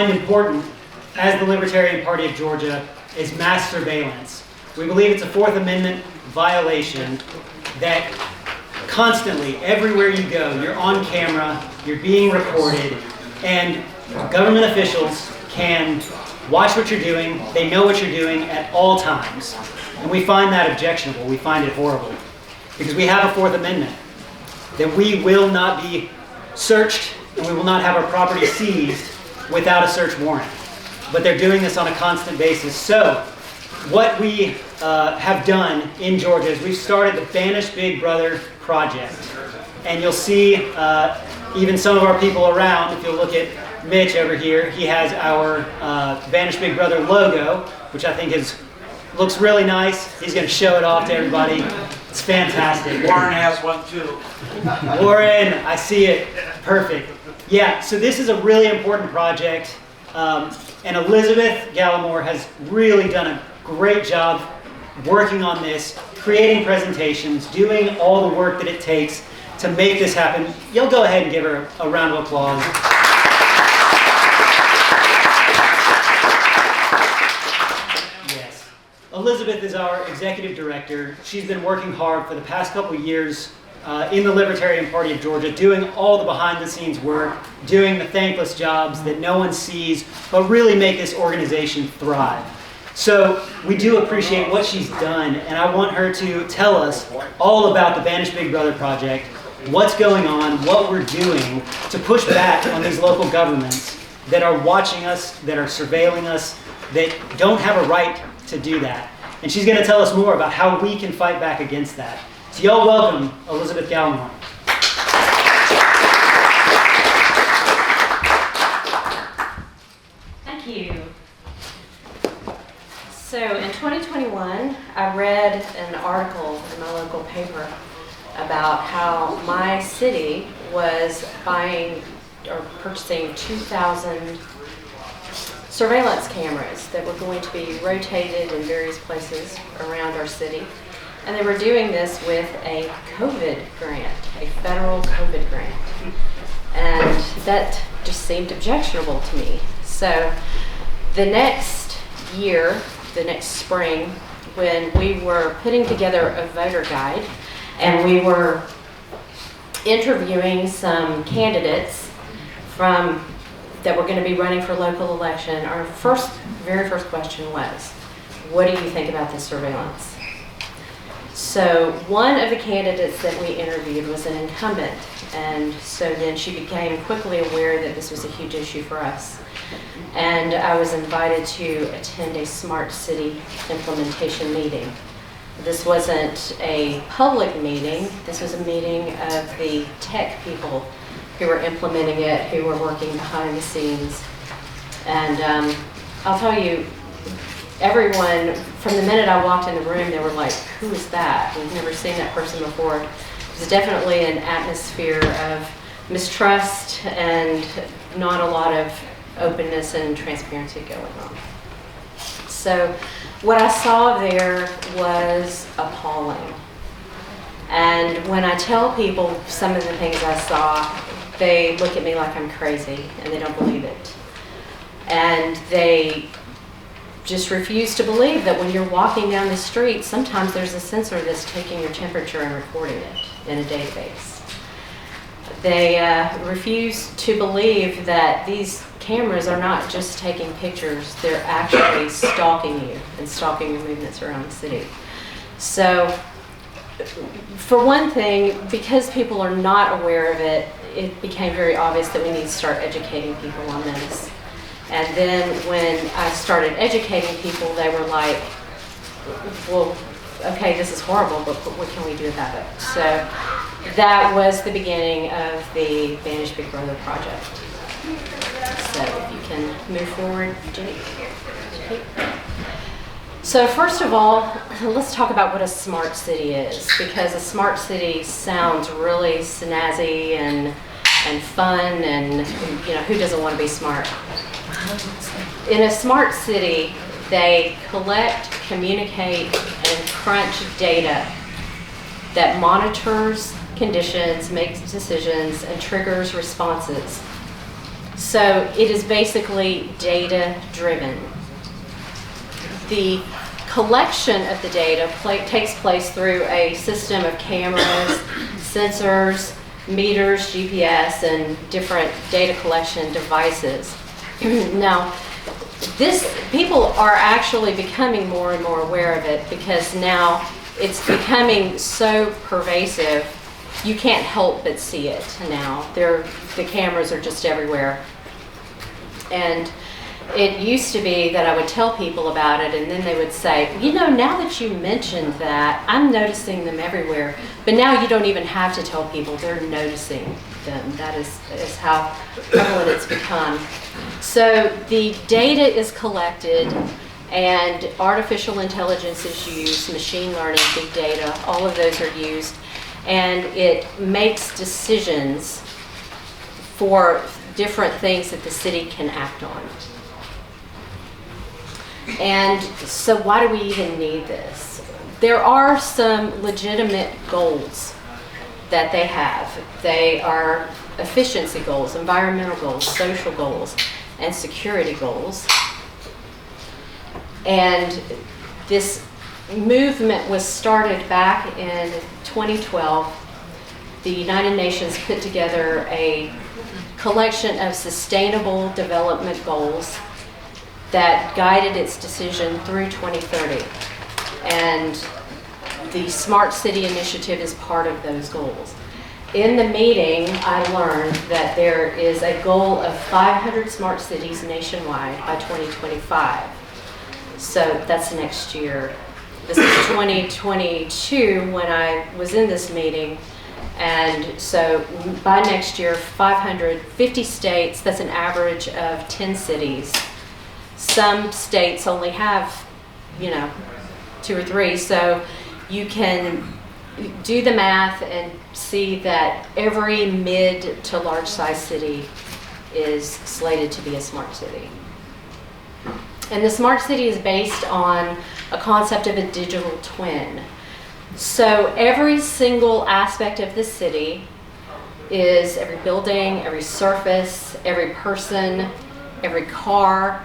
find important as the Libertarian Party of Georgia is mass surveillance. We believe it's a Fourth Amendment violation that constantly, everywhere you go, you're on camera, you're being recorded, and government officials can watch what you're doing, they know what you're doing at all times. And we find that objectionable, we find it horrible. Because we have a Fourth Amendment, that we will not be searched and we will not have our property seized without a search warrant. But they're doing this on a constant basis. So what we have done in Georgia is we've started the Banish Big Brother project. And you'll see even some of our people around, if you'll look at Mitch over here, he has our Banish Big Brother logo, which I think looks really nice. He's going to show it off to everybody. It's fantastic. Warren has one too. Warren, I see it. Perfect. Yeah, so this is a really important project. And Elizabeth Gallimore has really done a great job working on this, creating presentations, doing all the work that it takes to make this happen. You'll go ahead and give her a round of applause. Yes. Elizabeth is our executive director. She's been working hard for the past couple years in the Libertarian Party of Georgia, doing all the behind-the-scenes work, doing the thankless jobs that no one sees, but really make this organization thrive. So we do appreciate what she's done, and I want her to tell us all about the Banish Big Brother project, what's going on, what we're doing to push back on these local governments that are watching us, that are surveilling us, that don't have a right to do that. And she's going to tell us more about how we can fight back against that. So y'all welcome Elizabeth Gallimore. Thank you. So in 2021, I read an article in my local paper about how my city was buying or purchasing 2,000 surveillance cameras that were going to be rotated in various places around our city. And they were doing this with a COVID grant, a federal COVID grant. And that just seemed objectionable to me. So the next year, the next spring, when we were putting together a voter guide and we were interviewing some candidates that were going to be running for local election, our very first question was, what do you think about this surveillance? So one of the candidates that we interviewed was an incumbent, and so then she became quickly aware that this was a huge issue for us. And I was invited to attend a smart city implementation meeting. This wasn't a public meeting, this was a meeting of the tech people who were implementing it, who were working behind the scenes. And I'll tell you, everyone, from the minute I walked in the room, they were like, who is that? We've never seen that person before. It was definitely an atmosphere of mistrust and not a lot of openness and transparency going on. So what I saw there was appalling. And when I tell people some of the things I saw, they look at me like I'm crazy and they don't believe it. And they just refuse to believe that when you're walking down the street, sometimes there's a sensor that's taking your temperature and recording it in a database. They refuse to believe that these cameras are not just taking pictures, they're actually stalking you and stalking your movements around the city. So, for one thing, because people are not aware of it, it became very obvious that we need to start educating people on this. And then when I started educating people, they were like, well, okay, this is horrible, but what can we do about it? So that was the beginning of the Banish Big Brother project. So if you can move forward, Jenny. Okay. So first of all, let's talk about what a smart city is, because a smart city sounds really snazzy and fun, and who doesn't want to be smart? In a smart city, they collect, communicate, and crunch data that monitors conditions, makes decisions, and triggers responses. So it is basically data-driven. The collection of the data takes place through a system of cameras, sensors, meters, GPS, and different data collection devices. Now, people are actually becoming more and more aware of it because now it's becoming so pervasive, you can't help but see it now. The cameras are just everywhere. And it used to be that I would tell people about it and then they would say, you know, now that you mentioned that, I'm noticing them everywhere. But now you don't even have to tell people, they're noticing them. That is how prevalent it's become. So the data is collected and artificial intelligence is used, machine learning, big data, all of those are used. And it makes decisions for different things that the city can act on. And so why do we even need this? There are some legitimate goals that they have. They are efficiency goals, environmental goals, social goals, and security goals. And this movement was started back in 2012. The United Nations put together a collection of sustainable development goals that guided its decision through 2030. And the Smart City Initiative is part of those goals. In the meeting, I learned that there is a goal of 500 smart cities nationwide by 2025. So that's next year. This is 2022 when I was in this meeting. And so by next year, 550 states, that's an average of 10 cities. Some states only have, 2 or 3. So you can do the math and see that every mid to large size city is slated to be a smart city. And the smart city is based on a concept of a digital twin. So every single aspect of the city is every building, every surface, every person, every car,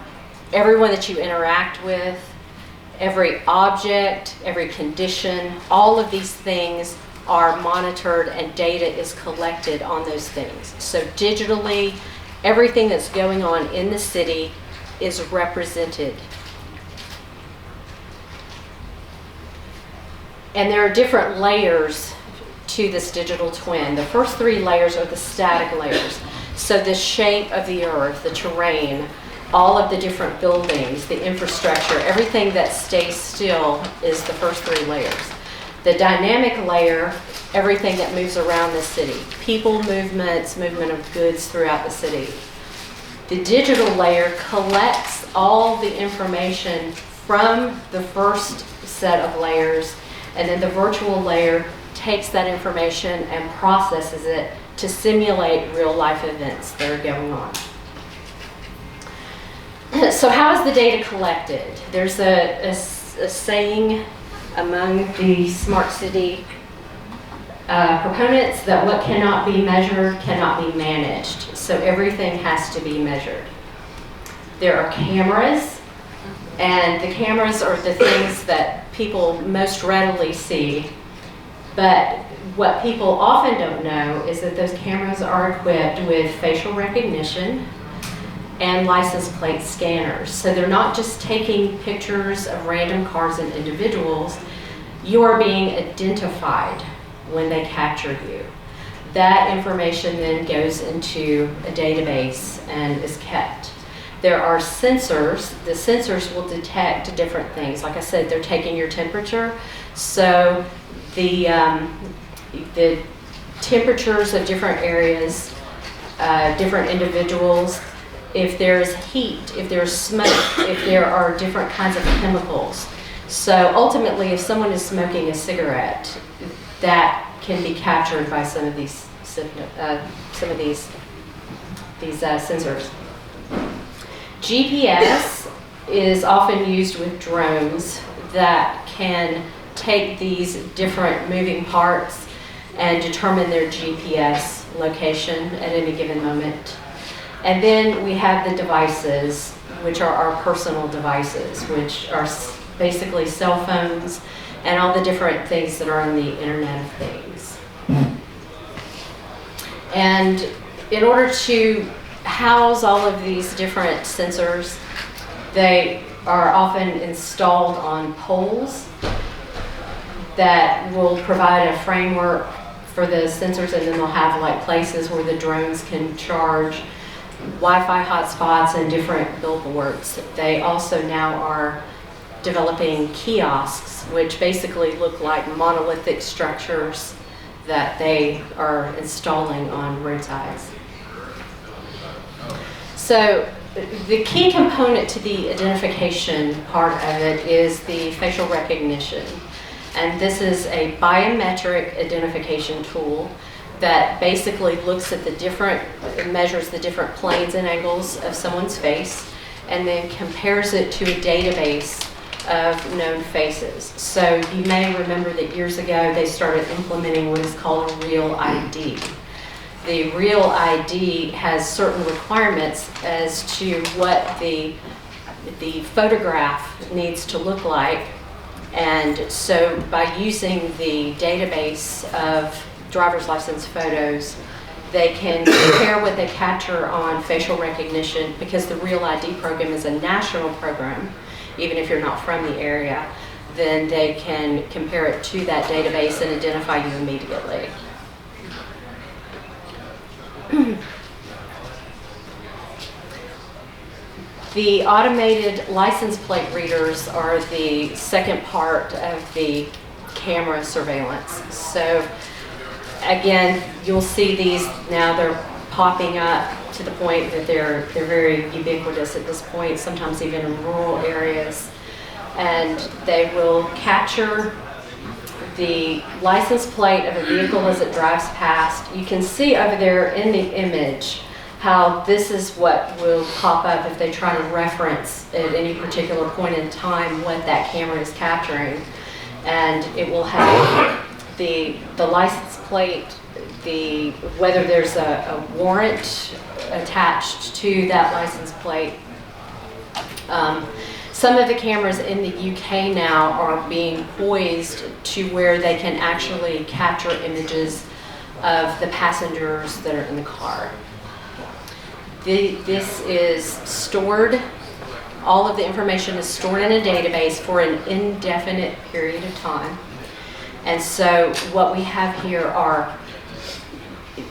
everyone that you interact with, every object, every condition, all of these things are monitored and data is collected on those things. So digitally, everything that's going on in the city is represented. And there are different layers to this digital twin. The first 3 layers are the static layers. So the shape of the earth, the terrain, all of the different buildings, the infrastructure, everything that stays still is the first 3 layers. The dynamic layer, everything that moves around the city. People, movements, movement of goods throughout the city. The digital layer collects all the information from the first set of layers, and then the virtual layer takes that information and processes it to simulate real life events that are going on. So how is the data collected? There's a saying among the smart city proponents that what cannot be measured cannot be managed. So everything has to be measured. There are cameras, and the cameras are the things that people most readily see. But what people often don't know is that those cameras are equipped with facial recognition and license plate scanners. So they're not just taking pictures of random cars and individuals. You are being identified when they capture you. That information then goes into a database and is kept. There are sensors. The sensors will detect different things. Like I said, they're taking your temperature. So the temperatures of different areas, different individuals, if there's heat, if there's smoke, if there are different kinds of chemicals. So ultimately, if someone is smoking a cigarette, that can be captured by some of these sensors. GPS is often used with drones that can take these different moving parts and determine their GPS location at any given moment. And then we have the devices, which are our personal devices, which are basically cell phones and all the different things that are on the Internet of Things. And in order to house all of these different sensors, they are often installed on poles that will provide a framework for the sensors, and then they'll have like places where the drones can charge, Wi-Fi hotspots, and different billboards. They also now are developing kiosks, which basically look like monolithic structures that they are installing on roadsides. So the key component to the identification part of it is the facial recognition. And this is a biometric identification tool that basically looks at measures the different planes and angles of someone's face, and then compares it to a database of known faces. So you may remember that years ago they started implementing what is called a real ID. The real ID has certain requirements as to what the photograph needs to look like. And so by using the database of driver's license photos, they can compare what they capture on facial recognition, because the Real ID program is a national program, even if you're not from the area, then they can compare it to that database and identify you immediately. The automated license plate readers are the second part of the camera surveillance. So again, you'll see these now, they're popping up to the point that they're very ubiquitous at this point, sometimes even in rural areas. And they will capture the license plate of a vehicle as it drives past. You can see over there in the image how this is what will pop up if they try to reference at any particular point in time what that camera is capturing. And it will have the license plate, whether there's a warrant attached to that license plate. Some of the cameras in the UK now are being poised to where they can actually capture images of the passengers that are in the car. This is stored, all of the information is stored in a database for an indefinite period of time. And so what we have here are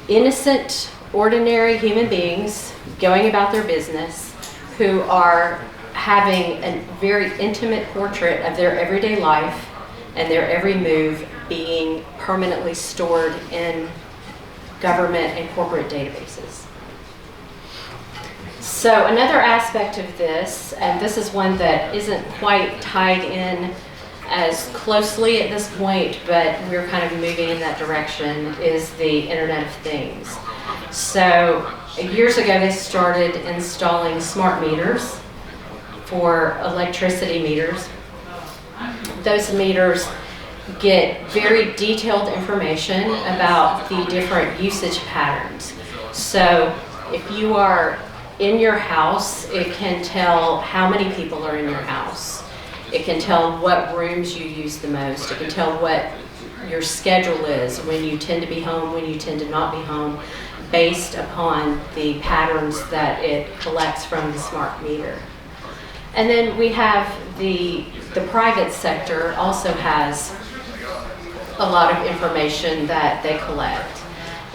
innocent, ordinary human beings going about their business who are having a very intimate portrait of their everyday life and their every move being permanently stored in government and corporate databases. So another aspect of this, and this is one that isn't quite tied in as closely at this point, but we're kind of moving in that direction, is the Internet of Things. So years ago they started installing smart meters for electricity meters. Those meters get very detailed information about the different usage patterns. So if you are in your house, it can tell how many people are in your house. It can tell what rooms you use the most. It can tell what your schedule is, when you tend to be home, when you tend to not be home, based upon the patterns that it collects from the smart meter. And then we have the private sector also has a lot of information that they collect.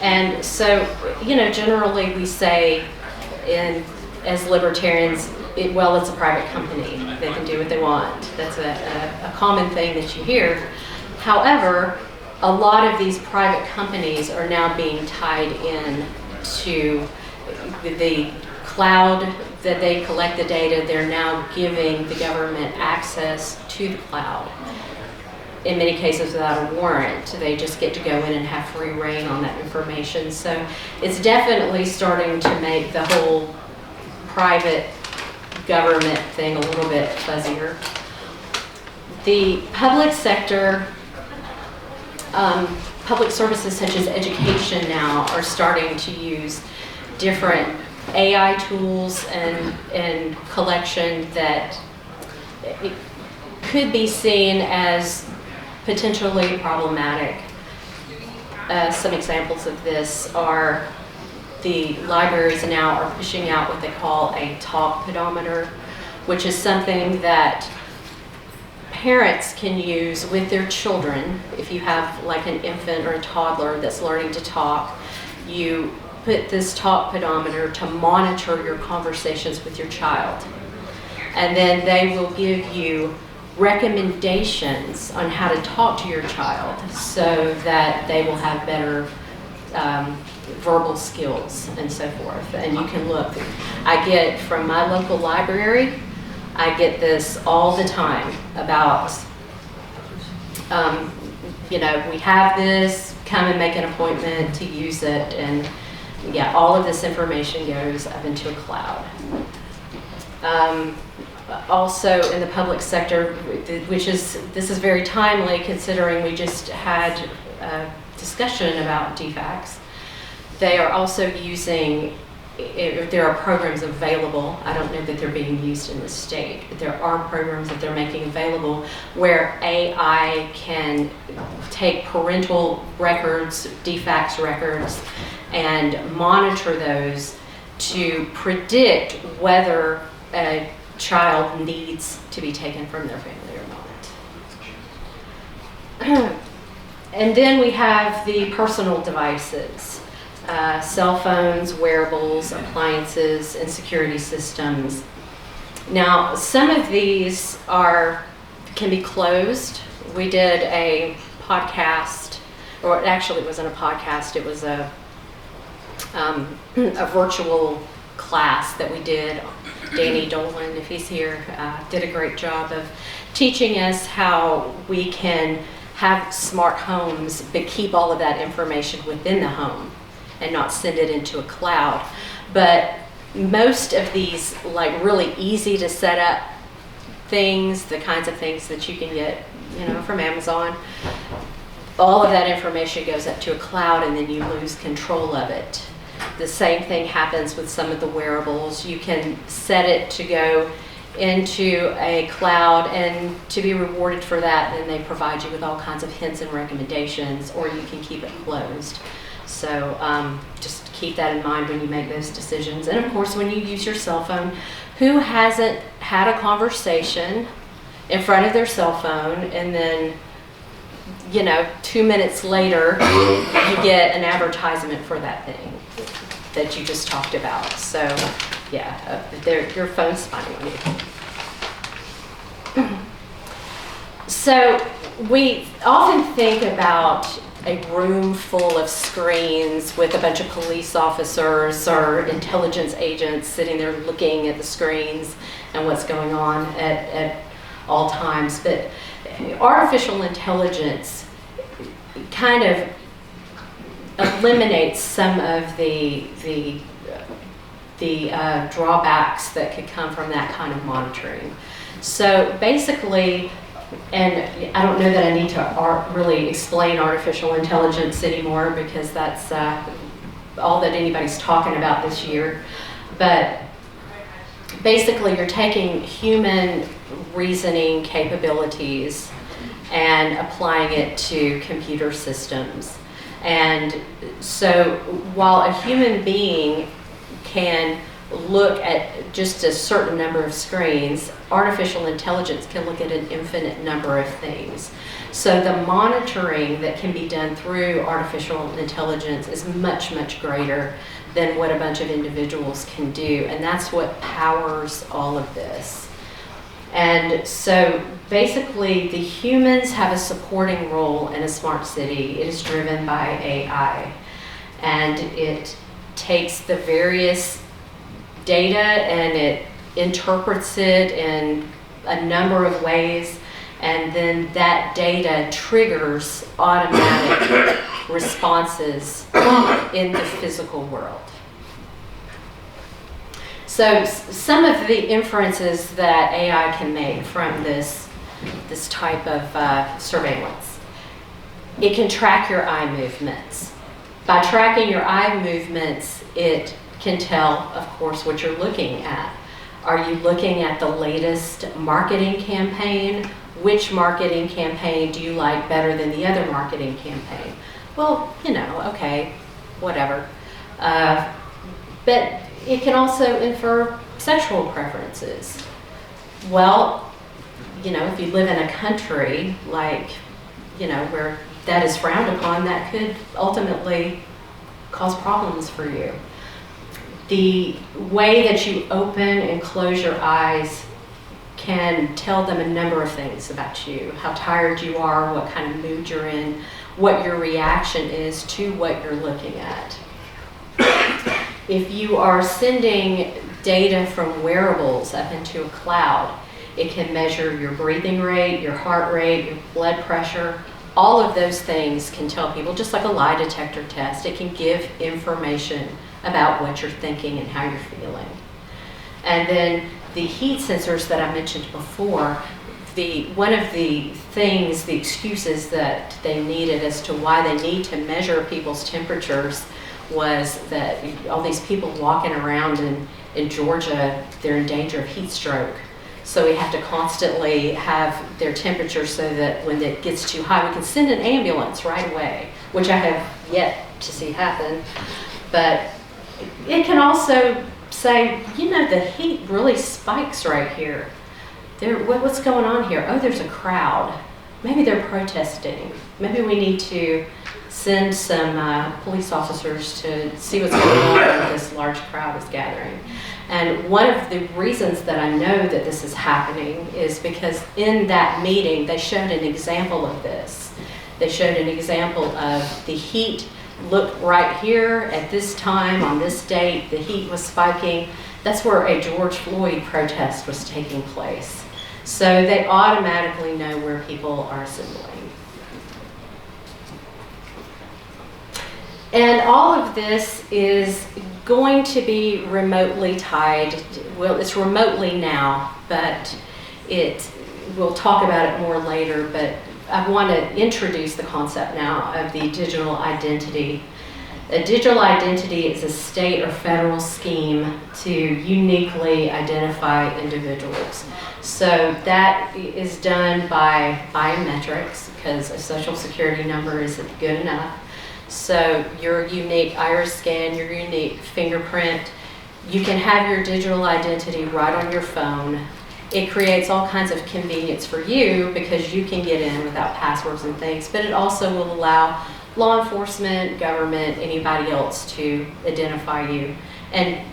And so, generally we say as libertarians, it's a private company. They can do what they want. That's a common thing that you hear. However, a lot of these private companies are now being tied in to the cloud that they collect the data. They're now giving the government access to the cloud. In many cases without a warrant. They just get to go in and have free reign on that information. So it's definitely starting to make the whole private government thing a little bit fuzzier. The public sector, public services such as education now are starting to use different AI tools and collection that it could be seen as potentially problematic. Some examples of this are the libraries now are pushing out what they call a talk pedometer, which is something that parents can use with their children. If you have like an infant or a toddler that's learning to talk, you put this talk pedometer to monitor your conversations with your child. And then they will give you recommendations on how to talk to your child so that they will have better verbal skills and so forth. And you can look. I get from my local library, I get this all the time about, we have this, come and make an appointment to use it, and yeah, all of this information goes up into a cloud. Also in the public sector, this is very timely considering we just had a discussion about DFACs. They are also using, there are programs available, I don't know that they're being used in the state, but there are programs that they're making available where AI can take parental records, DFACs records, and monitor those to predict whether a child needs to be taken from their family or not. And then we have the personal devices, cell phones, wearables, appliances, and security systems. Now, some of these can be closed. We did a podcast, or actually it wasn't a podcast, it was a virtual class that we did. Danny Dolan, if he's here, did a great job of teaching us how we can have smart homes but keep all of that information within the home and not send it into a cloud. But most of these like really easy to set up things, the kinds of things that you can get, from Amazon, all of that information goes up to a cloud and then you lose control of it. The same thing happens with some of the wearables. You can set it to go into a cloud and to be rewarded for that, and they provide you with all kinds of hints and recommendations, or you can keep it closed. So just keep that in mind when you make those decisions. And of course, when you use your cell phone, who hasn't had a conversation in front of their cell phone and then 2 minutes later, you get an advertisement for that thing that you just talked about. So, yeah, your phone's spying on you. So, we often think about a room full of screens with a bunch of police officers or intelligence agents sitting there looking at the screens and what's going on at all times. But artificial intelligence kind of eliminates some of the drawbacks that could come from that kind of monitoring. So basically, and I don't know that I need to really explain artificial intelligence anymore because that's all that anybody's talking about this year, but basically you're taking human reasoning capabilities and applying it to computer systems. And so while a human being can look at just a certain number of screens, artificial intelligence can look at an infinite number of things. So the monitoring that can be done through artificial intelligence is much, much greater than what a bunch of individuals can do. And that's what powers all of this. And so basically the humans have a supporting role in a smart city. It is driven by AI. And it takes the various data and it interprets it in a number of ways, and then that data triggers automatic responses in the physical world. So some of the inferences that AI can make from this type of surveillance, it can track your eye movements. By tracking your eye movements, it can tell, of course, what you're looking at. Are you looking at the latest marketing campaign? Which marketing campaign do you like better than the other marketing campaign? Well, you know, okay, whatever. But it can also infer sexual preferences. Well, you know, if you live in a country like, you know, where that is frowned upon, that could ultimately cause problems for you. The way that you open and close your eyes can tell them a number of things about you, how tired you are, what kind of mood you're in, what your reaction is to what you're looking at. If you are sending data from wearables up into a cloud, it can measure your breathing rate, your heart rate, your blood pressure. All of those things can tell people, just like a lie detector test, it can give information about what you're thinking and how you're feeling. And then the heat sensors that I mentioned before, one of the things, the excuses that they needed as to why they need to measure people's temperatures was that all these people walking around in Georgia, they're in danger of heat stroke. So we have to constantly have their temperature so that when it gets too high, we can send an ambulance right away, which I have yet to see happen. But it can also say, you know, the heat really spikes right here. What's going on here? Oh, there's a crowd. Maybe they're protesting. Maybe we need to send some police officers to see what's going on when this large crowd is gathering. And one of the reasons that I know that this is happening is because in that meeting, they showed an example of this. They showed an example of the heat. Look right here at this time on this date, the heat was spiking. That's where a George Floyd protest was taking place. So they automatically know where people are assembling. And all of this is going to be remotely tied. Well, it's remotely now, but we'll talk about it more later, but I want to introduce the concept now of the digital identity. A digital identity is a state or federal scheme to uniquely identify individuals. So that is done by biometrics, because a social security number isn't good enough. So your unique iris scan, your unique fingerprint, you can have your digital identity right on your phone. It creates all kinds of convenience for you because you can get in without passwords and things, but it also will allow law enforcement, government, anybody else to identify you and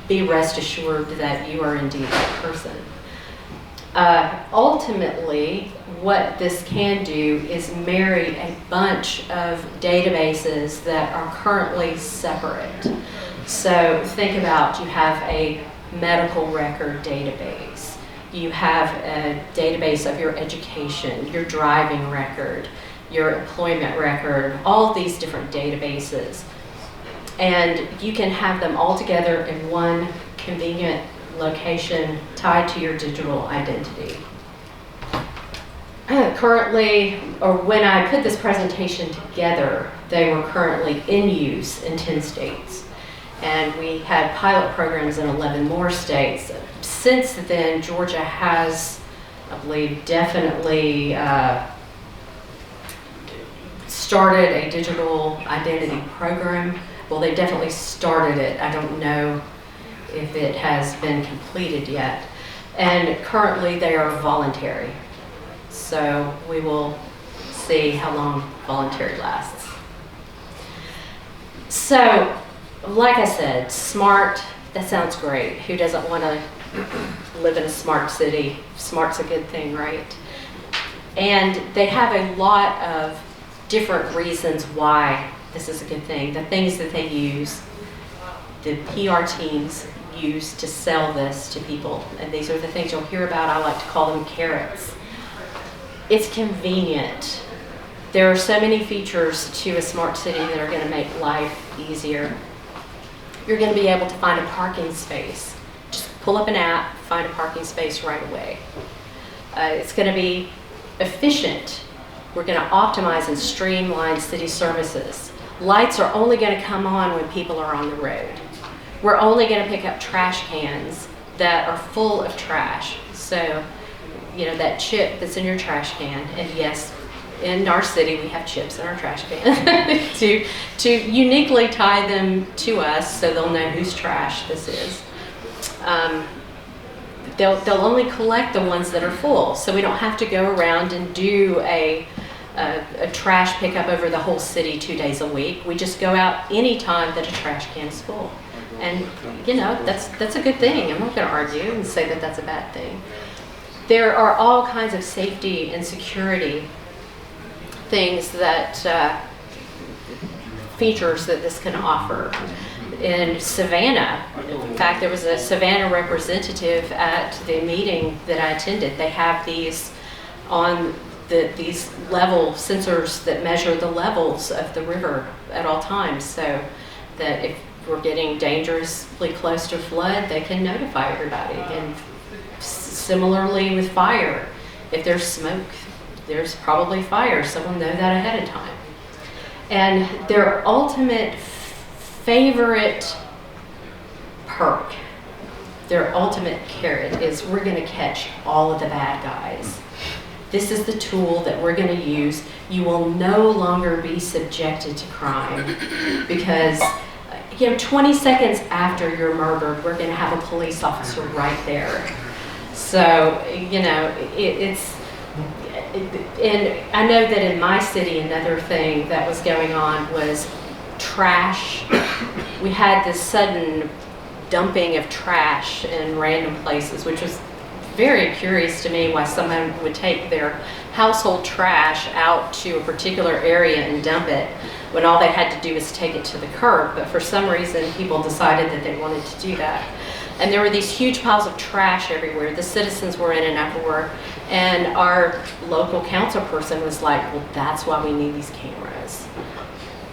be rest assured that you are indeed that person. Ultimately, what this can do is marry a bunch of databases that are currently separate. So think about, you have a medical record database. You have a database of your education, your driving record, your employment record, all of these different databases. And you can have them all together in one convenient location tied to your digital identity. Currently, or when I put this presentation together, they were currently in use in 10 states. And we had pilot programs in 11 more states. Since then, Georgia has, I believe, definitely started a digital identity program. Well, they definitely started it. I don't know if it has been completed yet. And currently they are voluntary. So we will see how long voluntary lasts. So, like I said, smart, that sounds great. Who doesn't want to live in a smart city? Smart's a good thing, right? And they have a lot of different reasons why this is a good thing. The things that they use, the PR teams use to sell this to people. And these are the things you'll hear about. I like to call them carrots. It's convenient. There are so many features to a smart city that are going to make life easier. You're going to be able to find a parking space. Just pull up an app, find a parking space right away. It's going to be efficient. We're going to optimize and streamline city services. Lights are only going to come on when people are on the road. We're only going to pick up trash cans that are full of trash. So, you know, that chip that's in your trash can, and yes, in our city we have chips in our trash can, to uniquely tie them to us so they'll know whose trash this is. They'll only collect the ones that are full, so we don't have to go around and do a trash pickup over the whole city 2 days a week. We just go out any time that a trash can is full. And, you know, that's a good thing. I'm not going to argue and say that that's a bad thing. There are all kinds of safety and security things that, features that this can offer. In Savannah, in fact, there was a Savannah representative at the meeting that I attended. They have these on these level sensors that measure the levels of the river at all times, so that if we're getting dangerously close to flood, they can notify everybody. And similarly with fire, if there's smoke, there's probably fire. Someone know that ahead of time. And their ultimate favorite perk, their ultimate carrot is, we're going to catch all of the bad guys. This is the tool that we're going to use. You will no longer be subjected to crime because, you know, 20 seconds after you're murdered, we're going to have a police officer right there. So, you know, and I know that in my city, another thing that was going on was trash. We had this sudden dumping of trash in random places, which was very curious to me, why someone would take their household trash out to a particular area and dump it when all they had to do was take it to the curb. But for some reason, people decided that they wanted to do that. And there were these huge piles of trash everywhere. The citizens were in an uproar, and our local council person was like, well, that's why we need these cameras.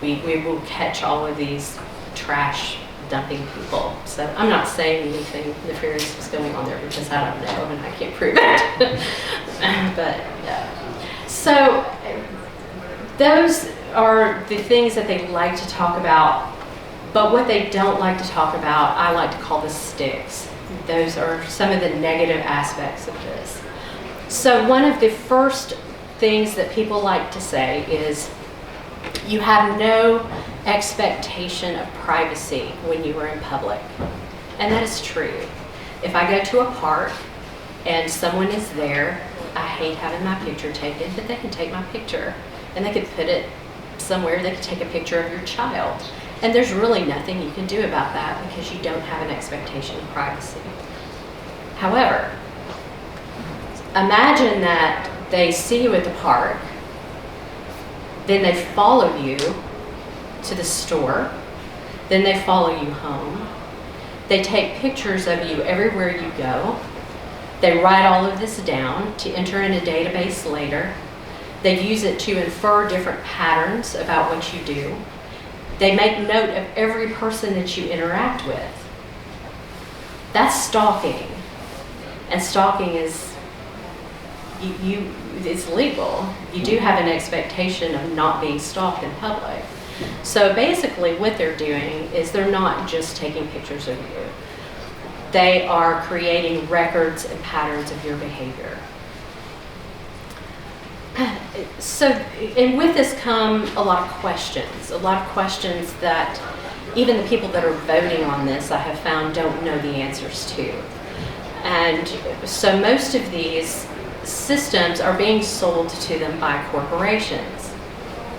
We will catch all of these trash dumping people. So I'm not saying anything nefarious was going on there because I don't know and I can't prove it. But yeah. So those are the things that they like to talk about. But what they don't like to talk about, I like to call the sticks. Those are some of the negative aspects of this. So one of the first things that people like to say is, you have no expectation of privacy when you are in public. And that is true. If I go to a park and someone is there, I hate having my picture taken, but they can take my picture. And they could put it somewhere, they could take a picture of your child. And there's really nothing you can do about that because you don't have an expectation of privacy. However, imagine that they see you at the park, then they follow you to the store, then they follow you home, they take pictures of you everywhere you go, they write all of this down to enter in a database later, they use it to infer different patterns about what you do, they make note of every person that you interact with. That's stalking. And stalking is, it's legal. You do have an expectation of not being stalked in public. So basically what they're doing is they're not just taking pictures of you. They are creating records and patterns of your behavior. So, and with this come a lot of questions that even the people that are voting on this, I have found, don't know the answers to. And so most of these systems are being sold to them by corporations.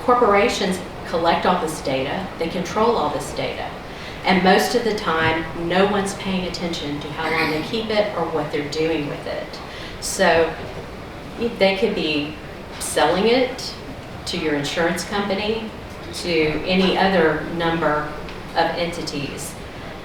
Corporations collect all this data, they control all this data, and most of the time no one's paying attention to how long they keep it or what they're doing with it. So they could be selling it to your insurance company, to any other number of entities,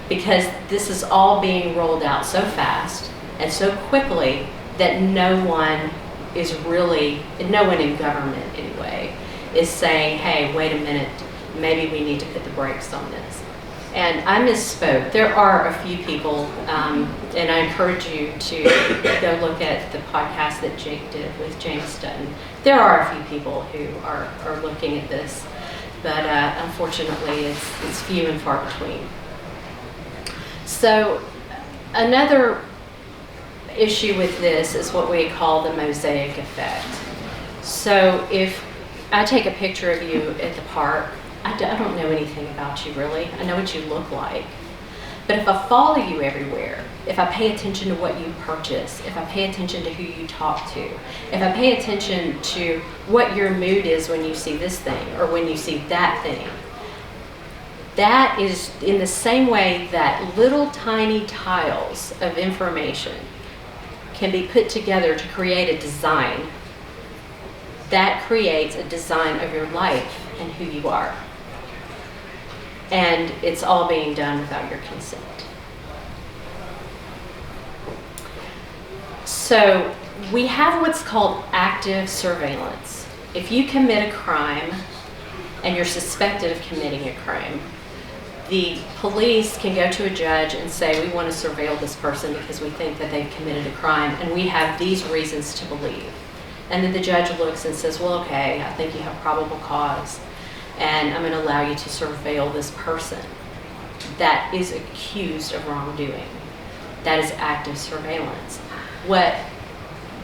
because this is all being rolled out so fast and so quickly that no one in government anyway, is saying, hey, wait a minute, maybe we need to put the brakes on this. And I misspoke. There are a few people, and I encourage you to go look at the podcast that Jake did with James Dutton. There are a few people who are looking at this, but unfortunately it's few and far between. So another issue with this is what we call the mosaic effect. So if I take a picture of you at the park, I don't know anything about you really. I know what you look like. But if I follow you everywhere, if I pay attention to what you purchase, if I pay attention to who you talk to, if I pay attention to what your mood is when you see this thing or when you see that thing, that is in the same way that little tiny tiles of information can be put together to create a design. That creates a design of your life and who you are. And it's all being done without your consent. So we have what's called active surveillance. If you commit a crime and you're suspected of committing a crime, the police can go to a judge and say, we want to surveil this person because we think that they've committed a crime and we have these reasons to believe. And then the judge looks and says, well, okay, I think you have probable cause, and I'm going to allow you to surveil this person that is accused of wrongdoing. That is active surveillance. What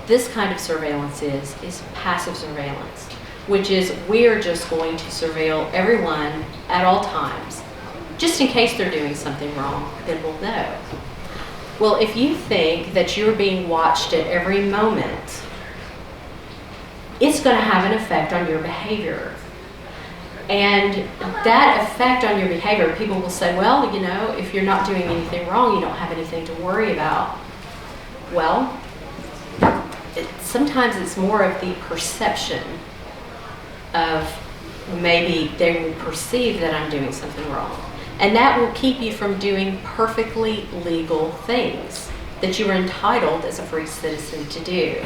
this kind of surveillance is passive surveillance, which is we're just going to surveil everyone at all times. Just in case they're doing something wrong, then we'll know. Well, if you think that you're being watched at every moment, it's going to have an effect on your behavior. And that effect on your behavior, people will say, well, you know, if you're not doing anything wrong, you don't have anything to worry about. Well, sometimes it's more of the perception of maybe they will perceive that I'm doing something wrong. And that will keep you from doing perfectly legal things that you are entitled as a free citizen to do.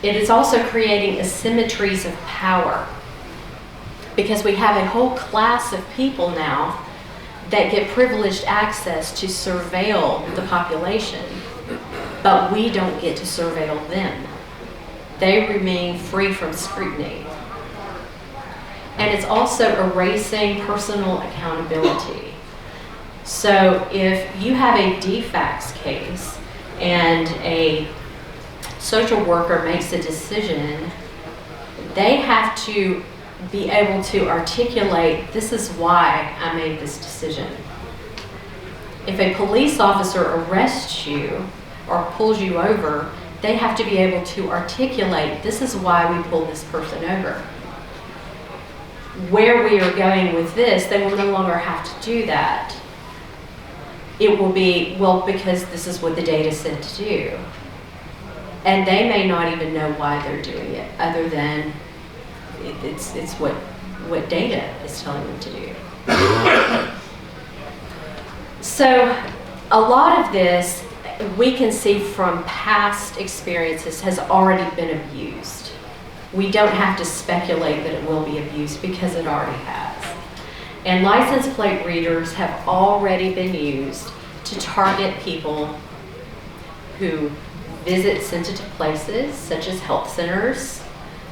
It is also creating asymmetries of power, because we have a whole class of people now that get privileged access to surveil the population, but we don't get to surveil them. They remain free from scrutiny. And it's also erasing personal accountability. So if you have a defects case and a social worker makes a decision, they have to be able to articulate, this is why I made this decision. If a police officer arrests you or pulls you over, they have to be able to articulate, this is why we pulled this person over. Where we are going with this, they will no longer have to do that. It will be, well, because this is what the data said to do. And they may not even know why they're doing it, other than it's what data is telling them to do. So a lot of this we can see from past experiences has already been abused. We don't have to speculate that it will be abused because it already has. And license plate readers have already been used to target people who visit sensitive places such as health centers,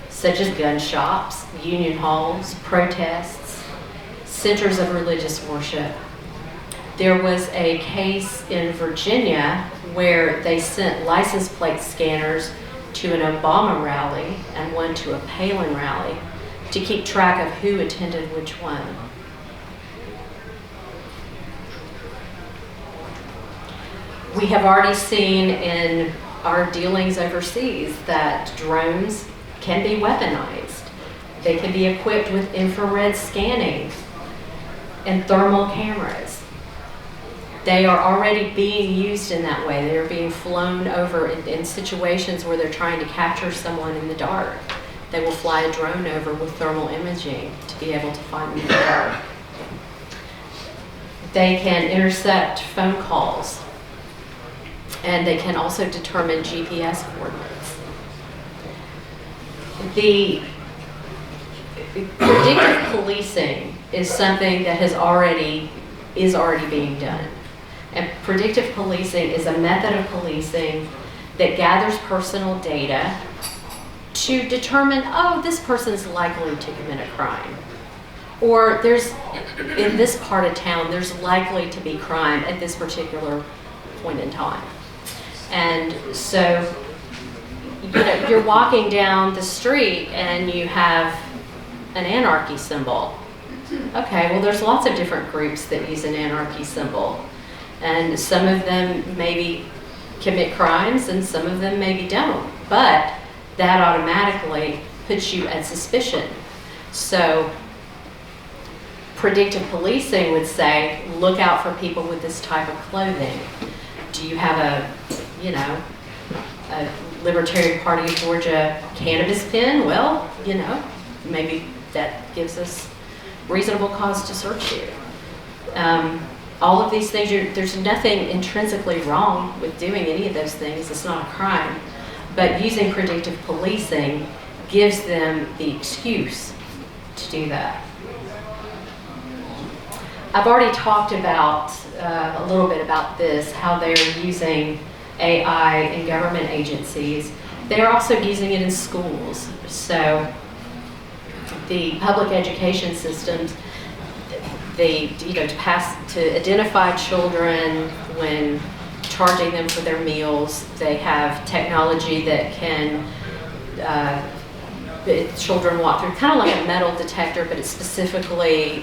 such as gun shops, union halls, protests, centers of religious worship. There was a case in Virginia where they sent license plate scanners to an Obama rally and one to a Palin rally to keep track of who attended which one. We have already seen in our dealings overseas that drones can be weaponized. They can be equipped with infrared scanning and thermal cameras. They are already being used in that way. They are being flown over in situations where they're trying to capture someone in the dark. They will fly a drone over with thermal imaging to be able to find them in the dark. They can intercept phone calls, and they can also determine GPS coordinates. The predictive policing is something that is already being done. And predictive policing is a method of policing that gathers personal data to determine, oh, this person's likely to commit a crime. Or in this part of town, there's likely to be crime at this particular point in time. And so, you're walking down the street and you have an anarchy symbol. Okay, well, there's lots of different groups that use an anarchy symbol. And some of them maybe commit crimes and some of them maybe don't. But that automatically puts you at suspicion. So predictive policing would say, look out for people with this type of clothing. Do you have a Libertarian Party of Georgia cannabis pen? Well, maybe that gives us reasonable cause to search you. All of these things, there's nothing intrinsically wrong with doing any of those things. It's not a crime. But using predictive policing gives them the excuse to do that. I've already talked about a little bit about this, how they're using AI in government agencies. They're also using it in schools. So the public education systems, to identify children when charging them for their meals, they have technology that can children walk through, kind of like a metal detector, but it specifically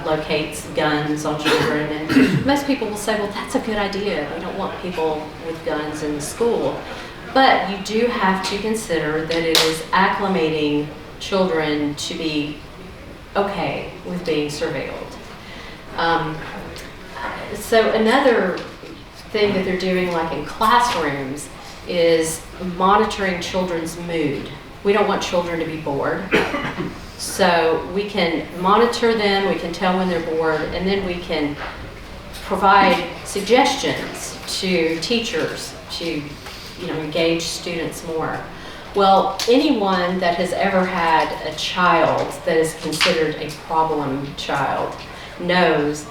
locates guns on children. And most people will say, well, that's a good idea. We don't want people with guns in the school. But you do have to consider that it is acclimating children to be okay with being surveilled. So another thing that they're doing, like in classrooms, is monitoring children's mood. We don't want children to be bored. So we can monitor them, we can tell when they're bored, and then we can provide suggestions to teachers to engage students more. Well, anyone that has ever had a child that is considered a problem child knows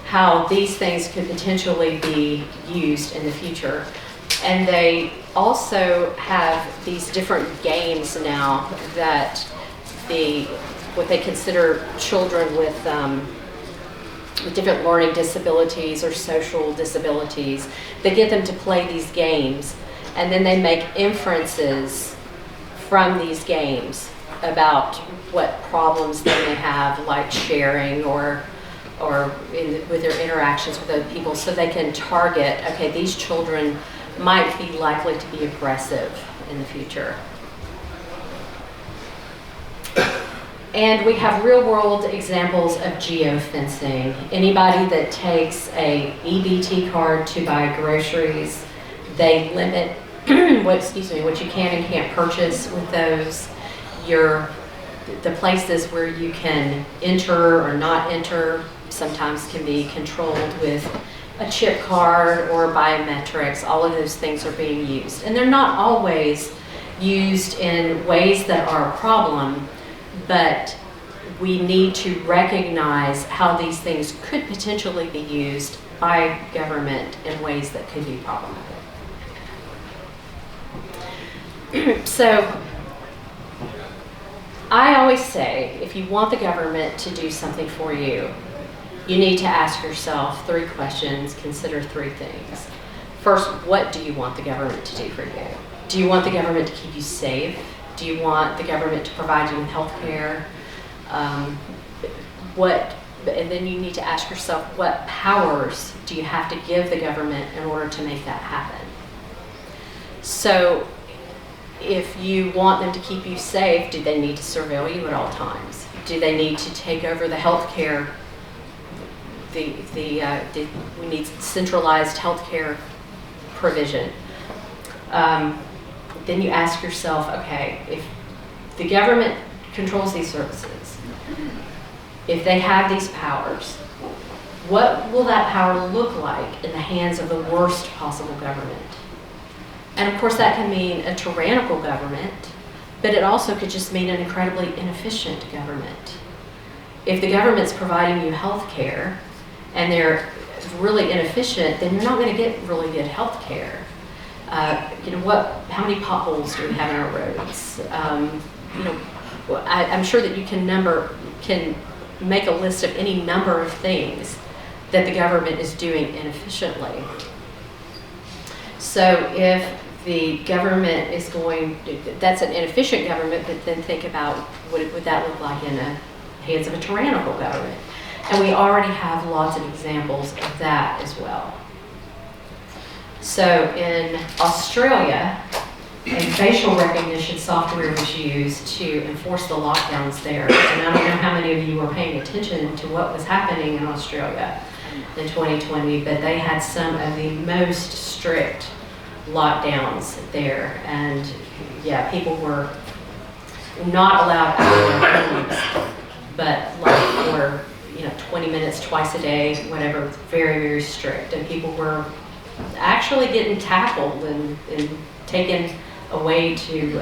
how these things could potentially be used in the future. And they also have these different games now that what they consider children with different learning disabilities or social disabilities. They get them to play these games, and then they make inferences from these games about what problems they may have, like sharing or with their interactions with other people, so they can target, okay, these children might be likely to be aggressive in the future. And we have real-world examples of geofencing. Anybody that takes a EBT card to buy groceries, they limit what you can and can't purchase with those. The places where you can enter or not enter sometimes can be controlled with a chip card or biometrics. All of those things are being used. And they're not always used in ways that are a problem, but we need to recognize how these things could potentially be used by government in ways that could be problematic. So I always say, if you want the government to do something for you, you need to ask yourself 3 questions, consider 3 things. First, what do you want the government to do for you? Do you want the government to keep you safe? Do you want the government to provide you with health care? And then you need to ask yourself, what powers do you have to give the government in order to make that happen? So if you want them to keep you safe, do they need to surveil you at all times? Do they need to take over the health care? We need centralized health care provision. Then you ask yourself, okay, if the government controls these services, if they have these powers, what will that power look like in the hands of the worst possible government? And of course that can mean a tyrannical government, but it also could just mean an incredibly inefficient government. If the government's providing you health care and they're really inefficient, then you're not going to get really good health care. How many potholes do we have in our roads? I'm sure that you can make a list of any number of things that the government is doing inefficiently. So if the government is that's an inefficient government, but then think about what would that look like in the hands of a tyrannical government. And we already have lots of examples of that as well. So in Australia, a facial recognition software was used to enforce the lockdowns there. And I don't know how many of you were paying attention to what was happening in Australia in 2020, but they had some of the most strict lockdowns there. And yeah, people were not allowed out of their homes, but like for 20 minutes twice a day, whatever, very, very strict. And people were actually getting tackled and taken away to,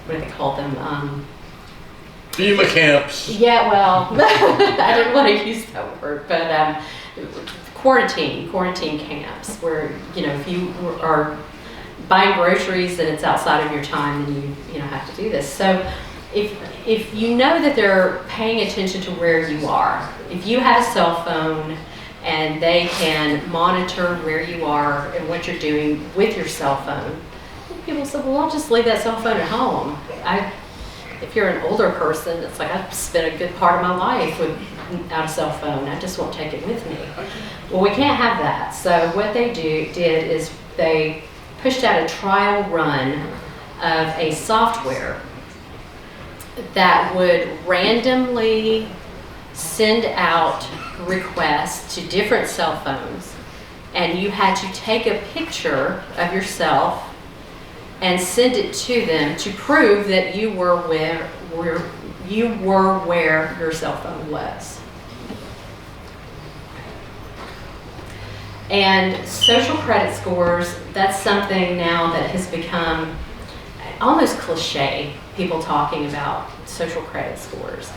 what do they call them? FEMA camps. Yeah, well, I didn't want to use that word, but quarantine camps where, if you are buying groceries and it's outside of your time, then you have to do this. So if you know that they're paying attention to where you are, if you have a cell phone and they can monitor where you are and what you're doing with your cell phone, people say, well, I'll just leave that cell phone at home. If you're an older person, it's like I've spent a good part of my life without a cell phone. I just won't take it with me. Well, we can't have that. So what they did is they pushed out a trial run of a software that would randomly send out requests to different cell phones, and you had to take a picture of yourself and send it to them to prove that you were where your cell phone was. And social credit scores, that's something now that has become almost cliche, people talking about social credit scores.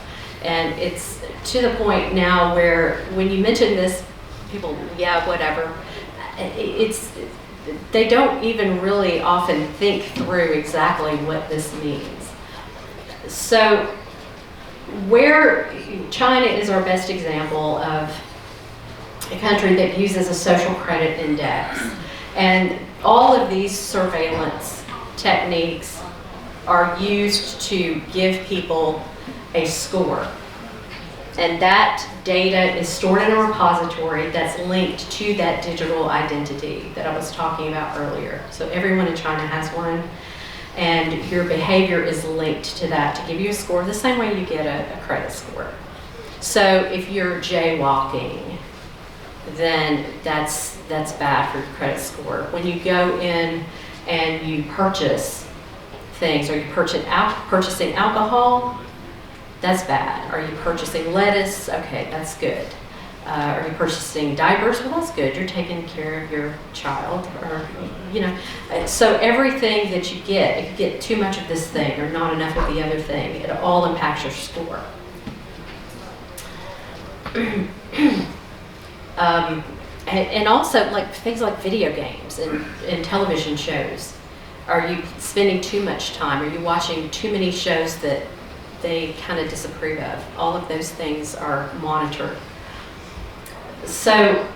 And it's to the point now where when you mention this, people, yeah, whatever. They don't even really often think through exactly what this means. So where China is our best example of a country that uses a social credit index. And all of these surveillance techniques are used to give people a score. And that data is stored in a repository that's linked to that digital identity that I was talking about earlier. So everyone in China has one, and your behavior is linked to that to give you a score the same way you get a credit score. So if you're jaywalking, then that's bad for your credit score. When you go in and you purchase things, are you purchasing alcohol? That's bad. Are you purchasing lettuce? Okay, that's good. Are you purchasing diapers? Well, that's good. You're taking care of your child, or So everything that you get, if you get too much of this thing or not enough of the other thing, it all impacts your score. And also like things like video games and television shows. Are you spending too much time? Are you watching too many shows that they kind of disapprove of? All of those things are monitored. So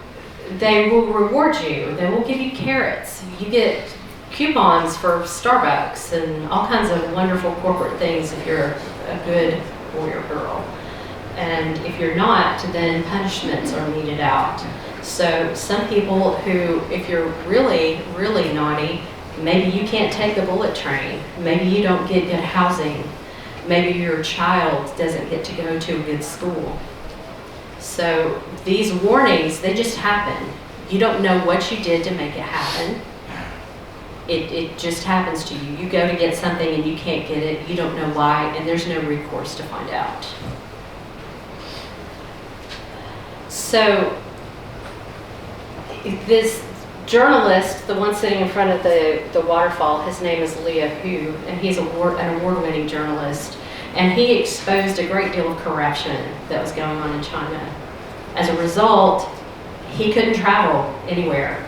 they will reward you. They will give you carrots. You get coupons for Starbucks and all kinds of wonderful corporate things if you're a good boy or girl. And if you're not, then punishments are meted out. So some people who, if you're really, really naughty, maybe you can't take the bullet train. Maybe you don't get good housing. Maybe your child doesn't get to go to a good school. So these warnings, they just happen. You don't know what you did to make it happen. It just happens to you. You go to get something and you can't get it. You don't know why, and there's no recourse to find out. So this journalist, the one sitting in front of the waterfall, his name is Leo Hu, and he's an award-winning journalist. And he exposed a great deal of corruption that was going on in China. As a result, he couldn't travel anywhere.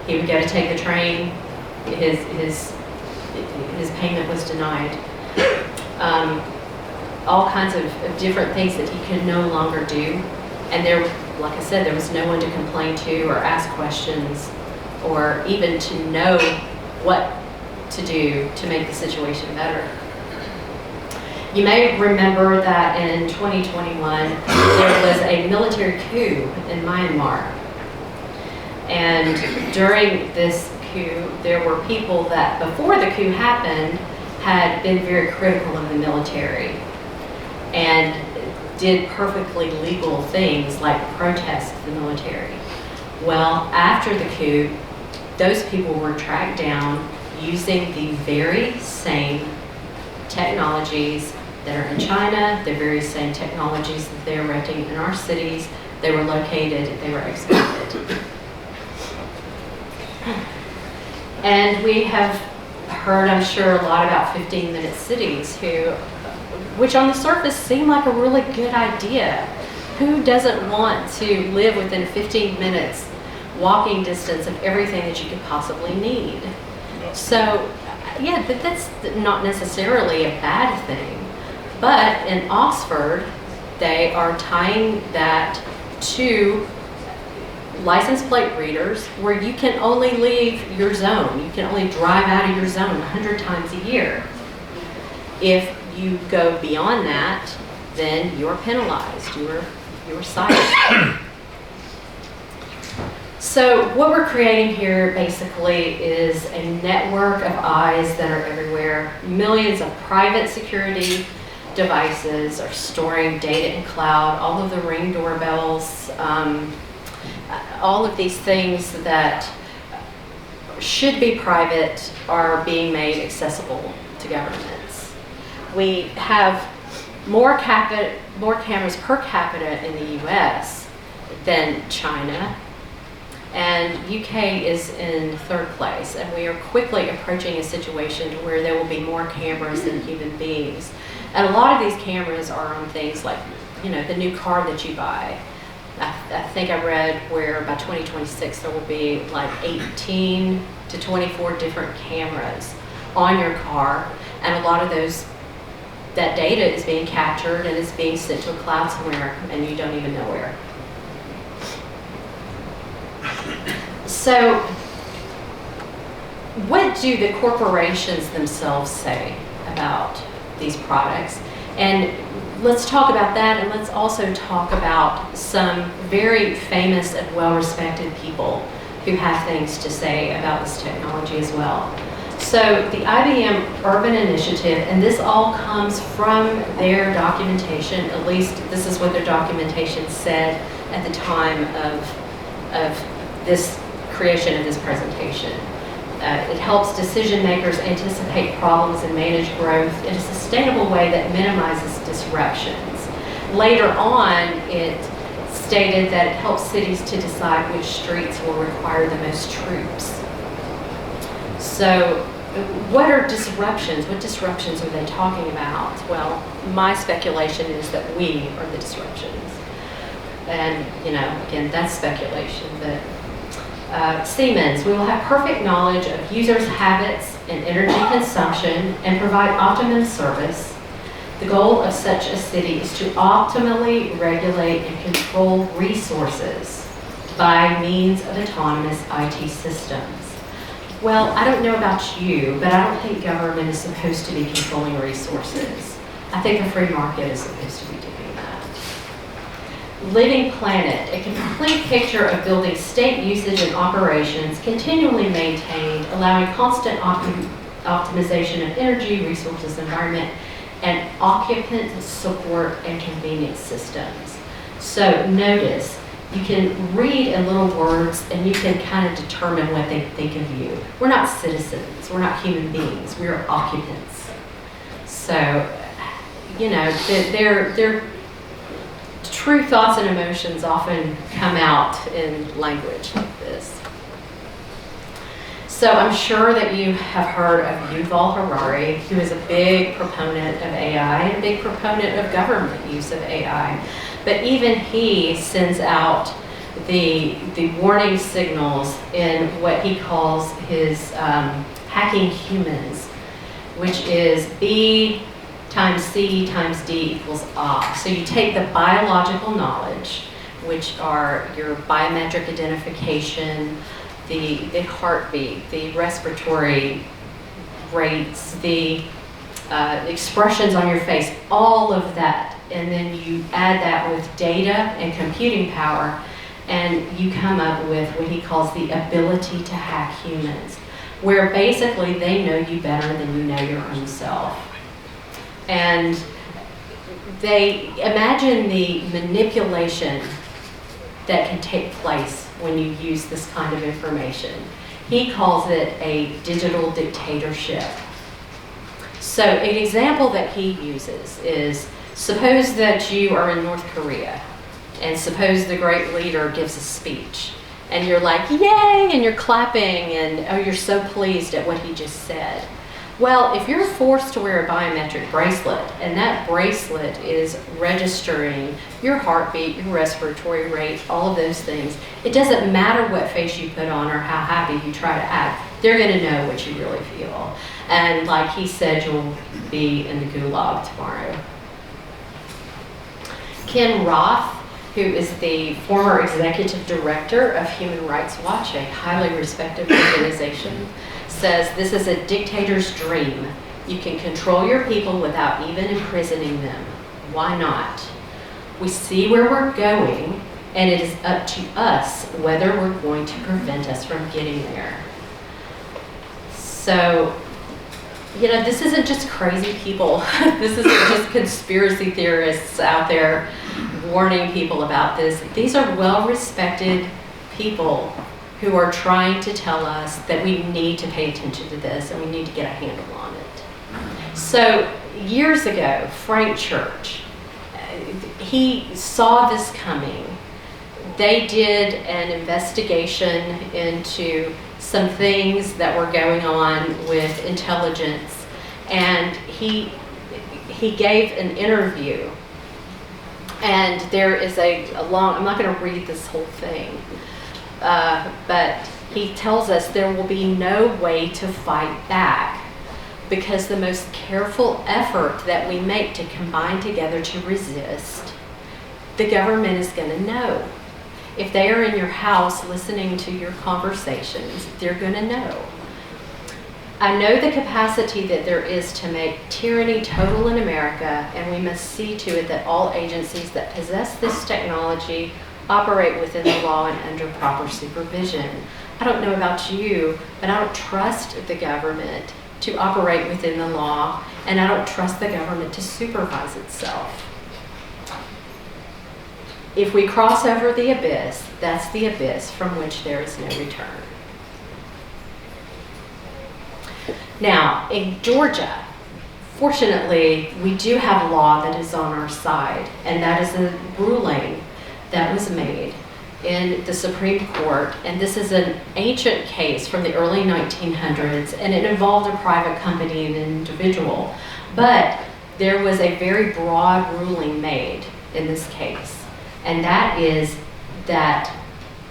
He would go to take the train, his payment was denied. all kinds of different things that he could no longer do. And there, like I said, there was no one to complain to or ask questions or even to know what to do to make the situation better. You may remember that in 2021, there was a military coup in Myanmar. And during this coup, there were people that, before the coup happened, had been very critical of the military and did perfectly legal things like protest the military. Well, after the coup, those people were tracked down using the very same technologies that are in China, the very same technologies that they're renting in our cities. They were located, they were executed. And we have heard, I'm sure, a lot about 15-minute cities, which on the surface seem like a really good idea. Who doesn't want to live within 15 minutes walking distance of everything that you could possibly need? So, yeah, that's not necessarily a bad thing. But in Oxford, they are tying that to license plate readers where you can only leave your zone. You can only drive out of your zone 100 times a year. If you go beyond that, then you're penalized. You're cited. So what we're creating here basically is a network of eyes that are everywhere. Millions of private security devices are storing data in cloud, all of the Ring doorbells, all of these things that should be private are being made accessible to governments. We have more cameras per capita in the US than China, and UK is in third place, and we are quickly approaching a situation where there will be more cameras than human beings. And a lot of these cameras are on things like, the new car that you buy. I think I read where by 2026 there will be like 18 to 24 different cameras on your car, and a lot of that data is being captured and is being sent to a cloud somewhere, and you don't even know where. So, what do the corporations themselves say about these products? And let's talk about that, and let's also talk about some very famous and well-respected people who have things to say about this technology as well. So the IBM Urban Initiative, and this all comes from their documentation, at least this is what their documentation said at the time of this creation of this presentation. It helps decision makers anticipate problems and manage growth in a sustainable way that minimizes disruptions. Later on, it stated that it helps cities to decide which streets will require the most troops. So, what are disruptions? What disruptions are they talking about? Well, my speculation is that we are the disruptions. And, again, that's speculation, but Siemens, we will have perfect knowledge of users' habits and energy consumption and provide optimum service. The goal of such a city is to optimally regulate and control resources by means of autonomous IT systems. Well, I don't know about you, but I don't think government is supposed to be controlling resources. I think a free market is supposed to be doing that. Living Planet, a complete picture of building state usage and operations, continually maintained, allowing constant optimization of energy, resources, environment, and occupant support and convenience systems. So notice, you can read in little words and you can kind of determine what they think of you. We're not citizens, we're not human beings, we're occupants. So, their true thoughts and emotions often come out in language like this. So I'm sure that you have heard of Yuval Harari, who is a big proponent of AI and a big proponent of government use of AI. But even he sends out the warning signals in what he calls his hacking humans, which is be times C times D equals A. So you take the biological knowledge, which are your biometric identification, the heartbeat, the respiratory rates, the expressions on your face, all of that, and then you add that with data and computing power, and you come up with what he calls the ability to hack humans, where basically they know you better than you know your own self. And they imagine the manipulation that can take place when you use this kind of information. He calls it a digital dictatorship. So an example that he uses is, suppose that you are in North Korea, and suppose the great leader gives a speech, and you're like, yay, and you're clapping, and oh, you're so pleased at what he just said. Well, if you're forced to wear a biometric bracelet, and that bracelet is registering your heartbeat, your respiratory rate, all of those things, it doesn't matter what face you put on or how happy you try to act, they're gonna know what you really feel. And like he said, you'll be in the gulag tomorrow. Ken Roth, who is the former executive director of Human Rights Watch, a highly respected organization, says this is a dictator's dream. You can control your people without even imprisoning them. Why not? We see where we're going, and it is up to us whether we're going to prevent us from getting there. So, you know, this isn't just crazy people. This isn't just conspiracy theorists out there warning people about this. These are well-respected people who are trying to tell us that we need to pay attention to this and we need to get a handle on it. So years ago, Frank Church, he saw this coming. They did an investigation into some things that were going on with intelligence, and he gave an interview. And there is a long, I'm not going to read this whole thing, but he tells us there will be no way to fight back because the most careful effort that we make to combine together to resist, the government is going to know. If they are in your house listening to your conversations, they're going to know. I know the capacity that there is to make tyranny total in America, and we must see to it that all agencies that possess this technology operate within the law and under proper supervision. I don't know about you, but I don't trust the government to operate within the law, and I don't trust the government to supervise itself. If we cross over the abyss, that's the abyss from which there is no return. Now, in Georgia, fortunately, we do have law that is on our side, and that is a ruling that was made in the Supreme Court, and this is an ancient case from the early 1900s, and it involved a private company and an individual, but there was a very broad ruling made in this case, and that is that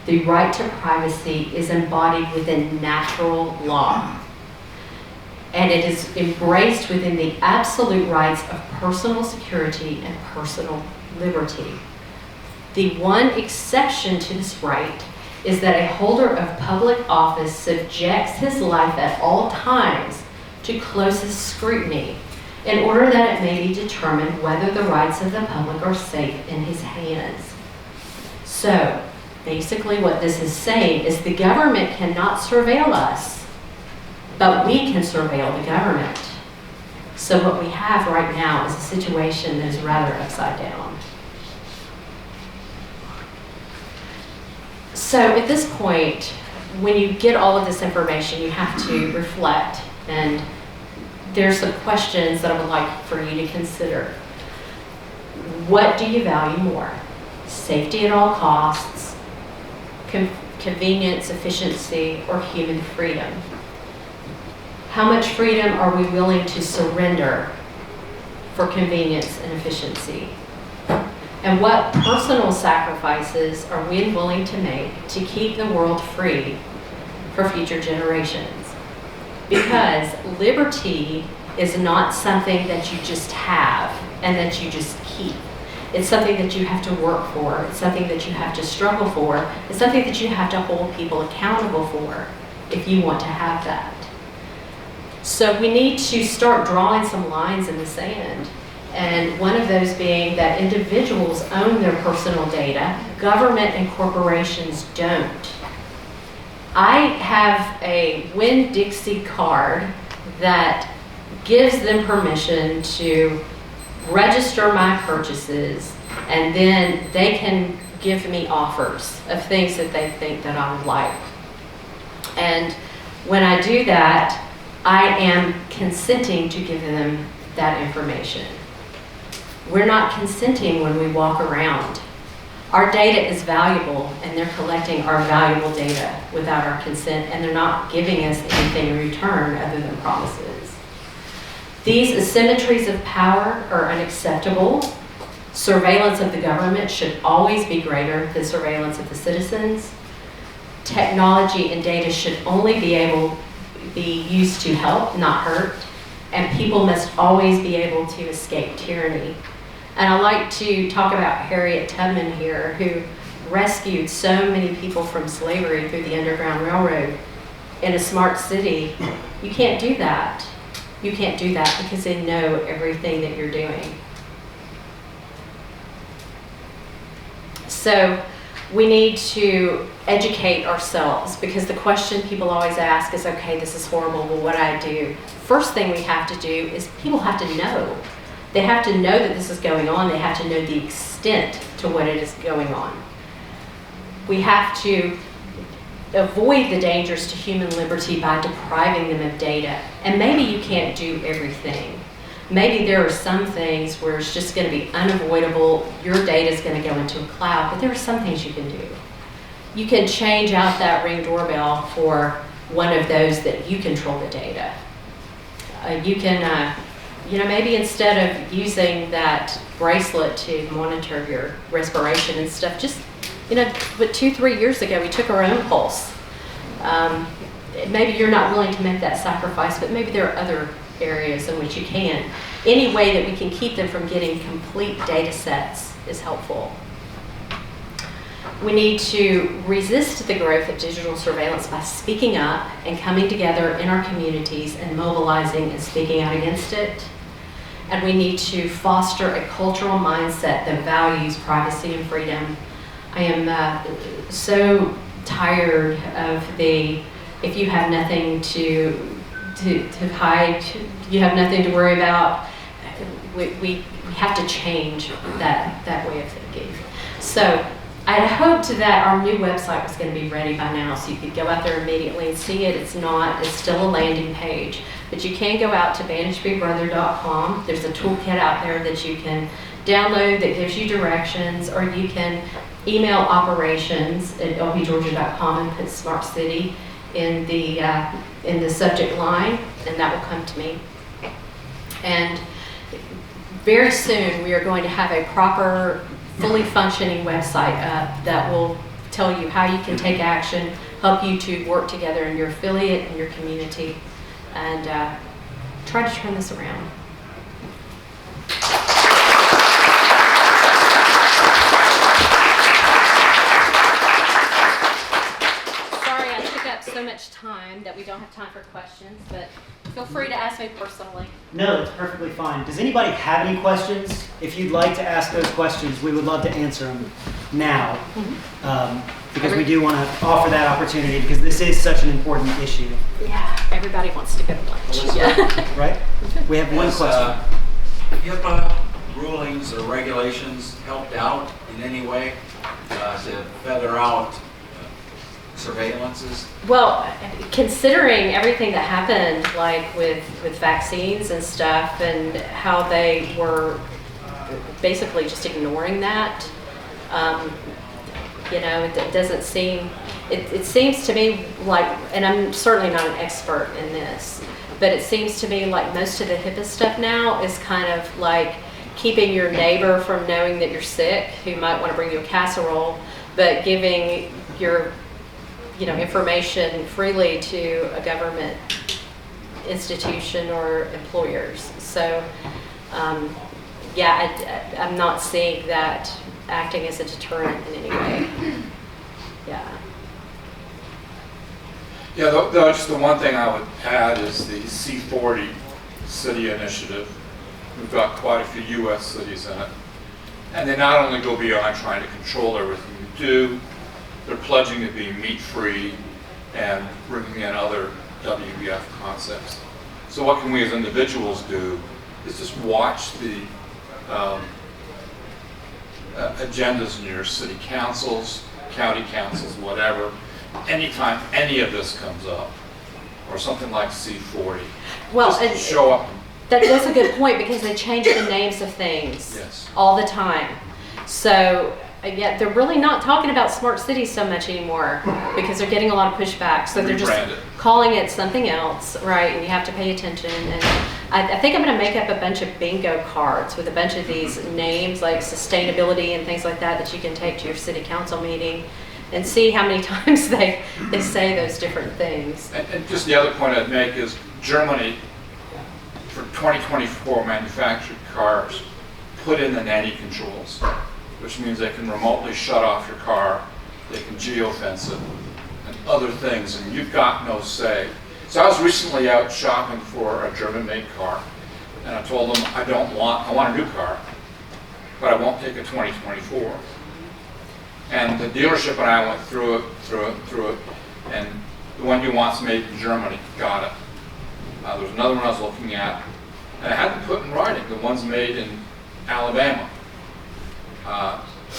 the right to privacy is embodied within natural law. And it is embraced within the absolute rights of personal security and personal liberty. The one exception to this right is that a holder of public office subjects his life at all times to closest scrutiny in order that it may be determined whether the rights of the public are safe in his hands. So, basically what this is saying is the government cannot surveil us, but we can surveil the government. So what we have right now is a situation that is rather upside down. So at this point, when you get all of this information, you have to reflect, and there's some questions that I would like for you to consider. What do you value more? Safety at all costs, convenience, efficiency, or human freedom? How much freedom are we willing to surrender for convenience and efficiency? And what personal sacrifices are we willing to make to keep the world free for future generations? Because liberty is not something that you just have and that you just keep. It's something that you have to work for. It's something that you have to struggle for. It's something that you have to hold people accountable for if you want to have that. So we need to start drawing some lines in the sand. And one of those being that individuals own their personal data, government and corporations don't. I have a Winn-Dixie card that gives them permission to register my purchases, and then they can give me offers of things that they think that I would like. And when I do that, I am consenting to give them that information. We're not consenting when we walk around. Our data is valuable, and they're collecting our valuable data without our consent, and they're not giving us anything in return other than promises. These asymmetries of power are unacceptable. Surveillance of the government should always be greater than surveillance of the citizens. Technology and data should only be used to help, not hurt. And people must always be able to escape tyranny. And I like to talk about Harriet Tubman here, who rescued so many people from slavery through the Underground Railroad in a smart city. You can't do that. You can't do that because they know everything that you're doing. So we need to educate ourselves, because the question people always ask is, okay, this is horrible, well, what do I do? First thing we have to do is people have to know. They have to know that this is going on. They have to know the extent to what it is going on. We have to avoid the dangers to human liberty by depriving them of data. And maybe you can't do everything. Maybe there are some things where it's just going to be unavoidable. Your data is going to go into a cloud, but there are some things you can do. You can change out that Ring doorbell for one of those that you control the data. You can, maybe instead of using that bracelet to monitor your respiration and stuff, just, but 2-3 years ago, we took our own pulse. Maybe you're not willing to make that sacrifice, but maybe there are other areas in which you can. Any way that we can keep them from getting complete data sets is helpful. We need to resist the growth of digital surveillance by speaking up and coming together in our communities and mobilizing and speaking out against it. And we need to foster a cultural mindset that values privacy and freedom. I am so tired of if you have nothing to hide, you have nothing to worry about. We have to change that way of thinking. So I had hoped that our new website was going to be ready by now, so you could go out there immediately and see it. It's not. It's still a landing page. But you can go out to banishbigbrother.com. There's a toolkit out there that you can download that gives you directions, or you can email operations@lbgeorgia.com and put Smart City in the subject line, and that will come to me. And very soon we are going to have a proper, fully functioning website up that will tell you how you can take action, help you to work together in your affiliate and your community, and try to turn this around. So much time that we don't have time for questions, but feel free to ask me personally. No, that's perfectly fine. Does anybody have any questions? If you'd like to ask those questions, we would love to answer them now, because we do want to offer that opportunity, because this is such an important issue. Yeah, everybody wants to go to lunch. Yeah. Right? We have one question. HIPAA rulings or regulations helped out in any way to feather out surveillances? Well, considering everything that happened, like with vaccines and stuff, and how they were basically just ignoring that, it doesn't seem, it seems to me like, and I'm certainly not an expert in this, but it seems to me like most of the HIPAA stuff now is kind of like keeping your neighbor from knowing that you're sick, who might want to bring you a casserole, but giving your information freely to a government institution or employers. So, yeah, I'm not seeing that acting as a deterrent in any way. Yeah. Yeah, just the one thing I would add is the C40 city initiative. We've got quite a few U.S. cities in it. And they not only go beyond trying to control everything you do, they're pledging to be meat-free and bringing in other WBF concepts. So what can we as individuals do is just watch the agendas in your city councils, county councils, whatever. Anytime any of this comes up, or something like C40, Well, just show up. That's a good point, because they change the names of things Yes. all the time. So, yeah, they're really not talking about smart cities so much anymore, because they're getting a lot of pushback. So they're just Rebrand it. calling it something else, right? And you have to pay attention. And I think I'm going to make up a bunch of bingo cards with a bunch of these names, like sustainability and things like that, that you can take to your city council meeting and see how many times they say those different things. And just the other point I'd make is Germany, for 2024 manufactured cars, put in the nanny controls, which means they can remotely shut off your car, they can geofence it, and other things, and you've got no say. So I was recently out shopping for a German-made car, and I told them I want a new car, but I won't take a 2024. And the dealership and I went through it, and the one you want's made in Germany, got it. There was another one I was looking at, and I had to put in writing, the ones made in Alabama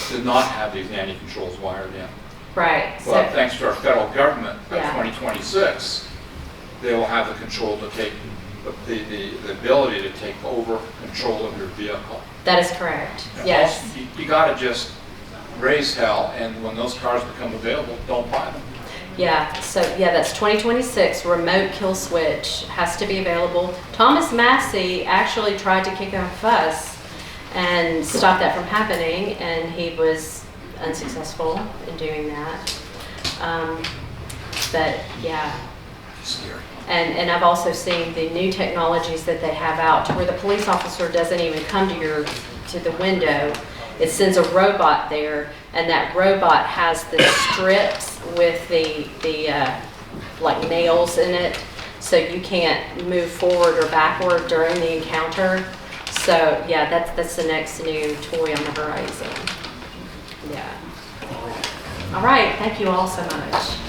did not have these nanny controls wired in. Right. Well, thanks to our federal government, by Yeah. 2026, they will have the control to take, the ability to take over control of your vehicle. That is correct. And Yes. also, you gotta just raise hell, and when those cars become available, don't buy them. Yeah, so yeah, that's 2026. Remote kill switch has to be available. Thomas Massey actually tried to kick up a fuss and stop that from happening, and he was unsuccessful in doing that. But yeah, Scary. and I've also seen the new technologies that they have out to where the police officer doesn't even come to the window. It sends a robot there, and that robot has the strips with the like nails in it, so you can't move forward or backward during the encounter. So yeah, that's the next new toy on the horizon. Yeah. All right, thank you all so much.